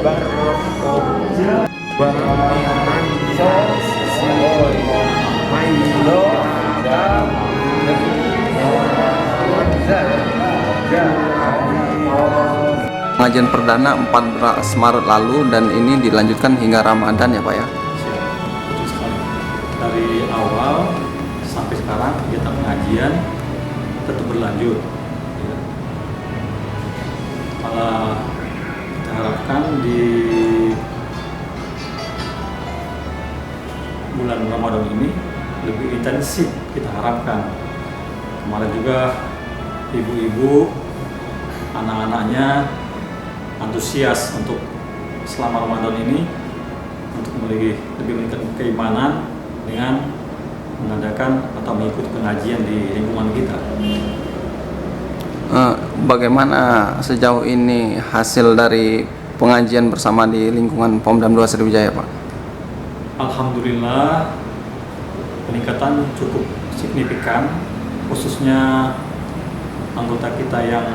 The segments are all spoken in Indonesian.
berkoja beriman sesuai mailo dan Pengajian perdana 14 Maret lalu dan ini dilanjutkan hingga Ramadan ya Pak ya? Betul sekali. Dari awal sampai sekarang kegiatan pengajian tetap berlanjut. Ya. Malah kita harapkan di bulan Ramadan ini lebih intensif kita harapkan. Kemarin juga ibu-ibu, anak-anaknya antusias untuk selama Ramadan ini untuk lebih meningkatkan keimanan dengan mengadakan atau mengikuti pengajian di lingkungan kita. Bagaimana sejauh ini hasil dari pengajian bersama di lingkungan Pomdam 2 Sriwijaya Pak? Alhamdulillah peningkatan cukup signifikan, khususnya anggota kita yang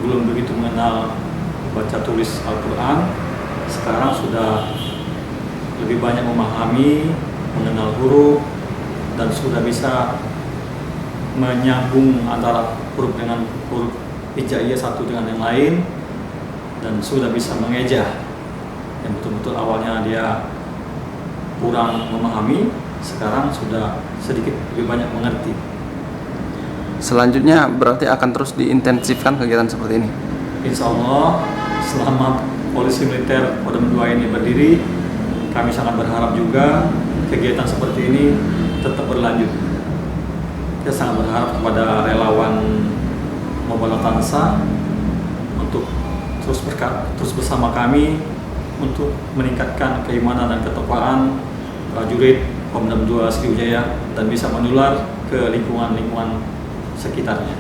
belum begitu mengenal baca tulis Al-Quran sekarang sudah lebih banyak memahami, mengenal huruf, dan sudah bisa menyambung antara huruf dengan huruf hijaiyah satu dengan yang lain, dan sudah bisa mengeja. Yang betul-betul awalnya dia kurang memahami, sekarang sudah sedikit lebih banyak mengerti. Selanjutnya berarti akan terus diintensifkan kegiatan seperti ini? Insya Allah selama Polisi Militer Kodam 2 ini berdiri, kami sangat berharap juga kegiatan seperti ini tetap berlanjut. Kita sangat berharap kepada relawan Mobala Tansa untuk terus bersama kami untuk meningkatkan keimanan dan ketakwaan prajurit Pomdam 2 Sriwijaya dan bisa menular ke lingkungan-lingkungan sekitarnya.